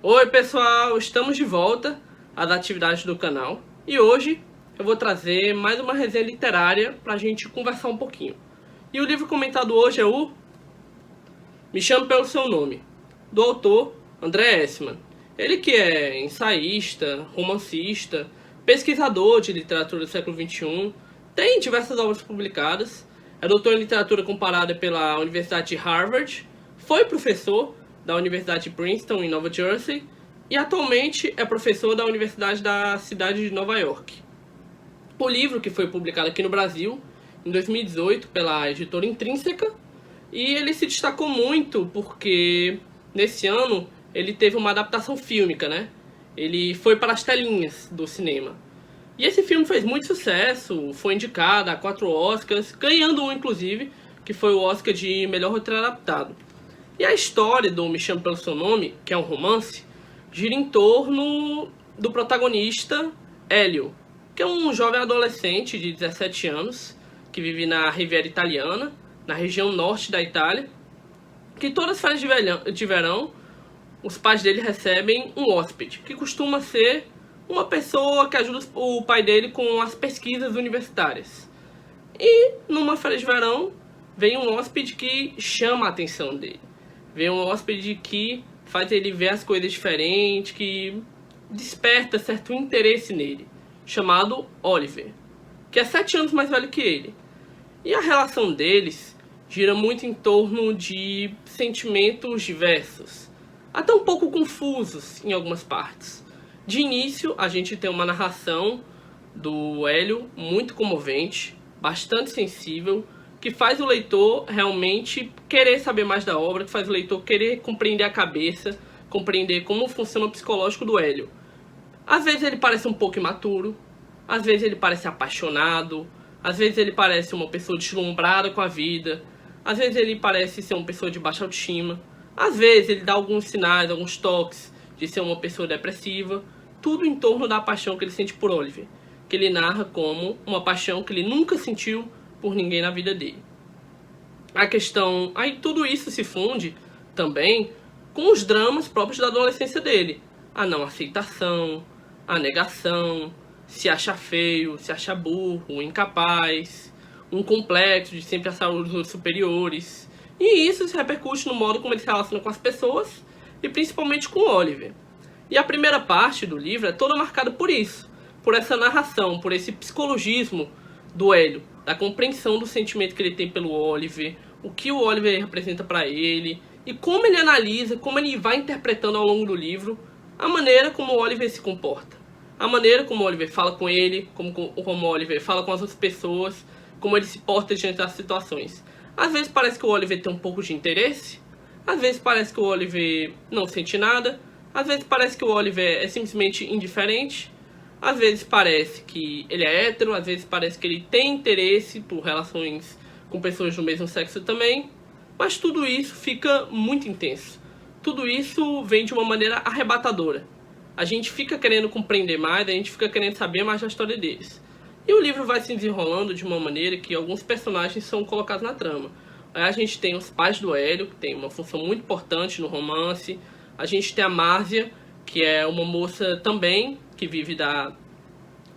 Oi pessoal, estamos de volta às atividades do canal e hoje eu vou trazer mais uma resenha literária para a gente conversar um pouquinho. E o livro comentado hoje é o Me Chame Pelo Seu Nome, do autor André Esseman. Ele que é ensaísta, romancista, pesquisador de literatura do século XXI, tem diversas obras publicadas, é doutor em literatura comparada pela Universidade de Harvard, foi professor da Universidade de Princeton, em Nova Jersey, e atualmente é professor da Universidade da cidade de Nova York. O livro, que foi publicado aqui no Brasil, em 2018, pela editora Intrínseca, e ele se destacou muito porque, nesse ano, ele teve uma adaptação fílmica, né? Ele foi para as telinhas do cinema. E esse filme fez muito sucesso, foi indicado a 4 Oscars, ganhando um, inclusive, que foi o Oscar de melhor roteiro adaptado. E a história do Me Chame Pelo Seu Nome, que é um romance, gira em torno do protagonista, Hélio, que é um jovem adolescente de 17 anos, que vive na Riviera Italiana, na região norte da Itália, que todas as férias de verão, os pais dele recebem um hóspede, que costuma ser uma pessoa que ajuda o pai dele com as pesquisas universitárias. E numa férias de verão, vem um hóspede que chama a atenção dele. Vem um hóspede que faz ele ver as coisas diferentes, que desperta certo interesse nele, chamado Oliver, que é 7 anos mais velho que ele. E a relação deles gira muito em torno de sentimentos diversos, até um pouco confusos em algumas partes. De início, a gente tem uma narração do Hélio muito comovente, bastante sensível, que faz o leitor realmente querer saber mais da obra, que faz o leitor querer compreender a cabeça, compreender como funciona o psicológico do Hélio. Às vezes ele parece um pouco imaturo, às vezes ele parece apaixonado, às vezes ele parece uma pessoa deslumbrada com a vida, às vezes ele parece ser uma pessoa de baixa autoestima, às vezes ele dá alguns sinais, alguns toques de ser uma pessoa depressiva, tudo em torno da paixão que ele sente por Oliver, que ele narra como uma paixão que ele nunca sentiu por ninguém na vida dele. A questão... Aí tudo isso se funde também com os dramas próprios da adolescência dele. A não aceitação, a negação, se acha feio, se acha burro, incapaz, um complexo de sempre achar os superiores. E isso se repercute no modo como ele se relaciona com as pessoas e principalmente com Oliver. E a primeira parte do livro é toda marcada por isso, por essa narração, por esse psicologismo do Hélio, da compreensão do sentimento que ele tem pelo Oliver, o que o Oliver representa para ele, e como ele analisa, como ele vai interpretando ao longo do livro a maneira como o Oliver se comporta, a maneira como o Oliver fala com ele, como o Oliver fala com as outras pessoas, como ele se porta diante das situações. Às vezes parece que o Oliver tem um pouco de interesse, às vezes parece que o Oliver não sente nada, às vezes parece que o Oliver é simplesmente indiferente, às vezes parece que ele é hétero, às vezes parece que ele tem interesse por relações com pessoas do mesmo sexo também, mas tudo isso fica muito intenso. Tudo isso vem de uma maneira arrebatadora. A gente fica querendo compreender mais, a gente fica querendo saber mais da história deles. E o livro vai se desenrolando de uma maneira que alguns personagens são colocados na trama. Aí a gente tem os pais do Hélio, que tem uma função muito importante no romance. A gente tem a Márcia, que é uma moça também que vive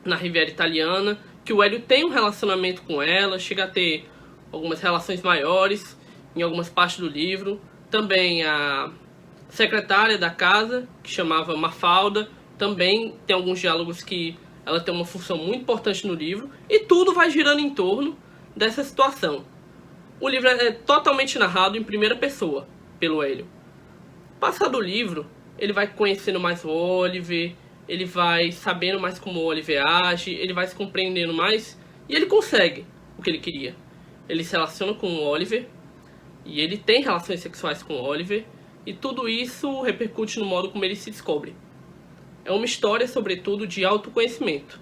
na Riviera Italiana, que o Hélio tem um relacionamento com ela, chega a ter algumas relações maiores em algumas partes do livro. Também a secretária da casa, que chamava Mafalda, também tem alguns diálogos que ela tem uma função muito importante no livro, e tudo vai girando em torno dessa situação. O livro é totalmente narrado em primeira pessoa, pelo Hélio. Passado o livro, ele vai conhecendo mais o Oliver, ele vai sabendo mais como o Oliver age, ele vai se compreendendo mais, e ele consegue o que ele queria. Ele se relaciona com o Oliver, e ele tem relações sexuais com o Oliver, e tudo isso repercute no modo como ele se descobre. É uma história, sobretudo, de autoconhecimento.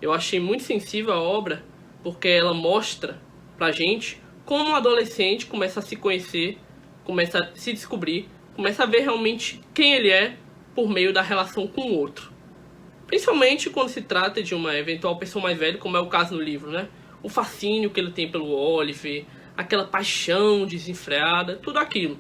Eu achei muito sensível a obra, porque ela mostra pra gente como um adolescente começa a se conhecer, começa a se descobrir, começa a ver realmente quem ele é por meio da relação com o outro. Principalmente quando se trata de uma eventual pessoa mais velha, como é o caso no livro, né? O fascínio que ele tem pelo Oliver, aquela paixão desenfreada, tudo aquilo.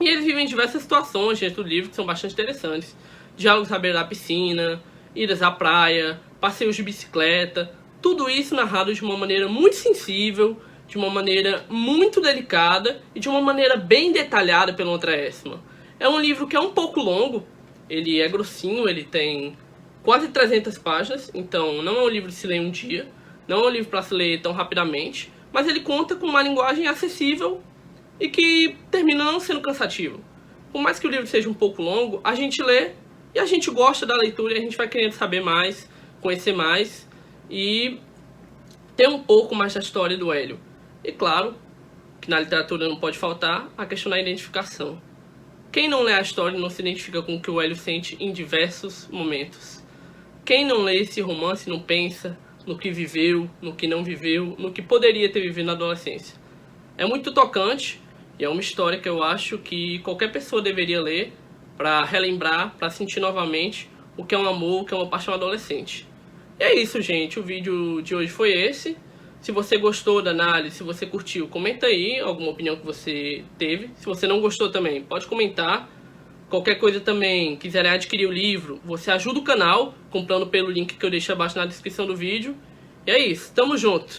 E eles vivem diversas situações dentro do livro que são bastante interessantes. Diálogos à beira da piscina, idas à praia, passeios de bicicleta. Tudo isso narrado de uma maneira muito sensível, de uma maneira muito delicada e de uma maneira bem detalhada pelo André Esseman. É um livro que é um pouco longo, ele é grossinho, ele tem quase 300 páginas, então não é um livro de se ler em um dia, não é um livro para se ler tão rapidamente, mas ele conta com uma linguagem acessível e que termina não sendo cansativo. Por mais que o livro seja um pouco longo, a gente lê e a gente gosta da leitura e a gente vai querendo saber mais, conhecer mais e ter um pouco mais da história do Hélio. E claro, que na literatura não pode faltar a questão da identificação. Quem não lê a história não se identifica com o que o Hélio sente em diversos momentos. Quem não lê esse romance não pensa no que viveu, no que não viveu, no que poderia ter vivido na adolescência. É muito tocante e é uma história que eu acho que qualquer pessoa deveria ler para relembrar, para sentir novamente o que é um amor, o que é uma paixão adolescente. E é isso, gente. O vídeo de hoje foi esse. Se você gostou da análise, se você curtiu, comenta aí alguma opinião que você teve. Se você não gostou também, pode comentar. Qualquer coisa também, quiserem adquirir o livro, você ajuda o canal comprando pelo link que eu deixo abaixo na descrição do vídeo. E é isso, tamo junto!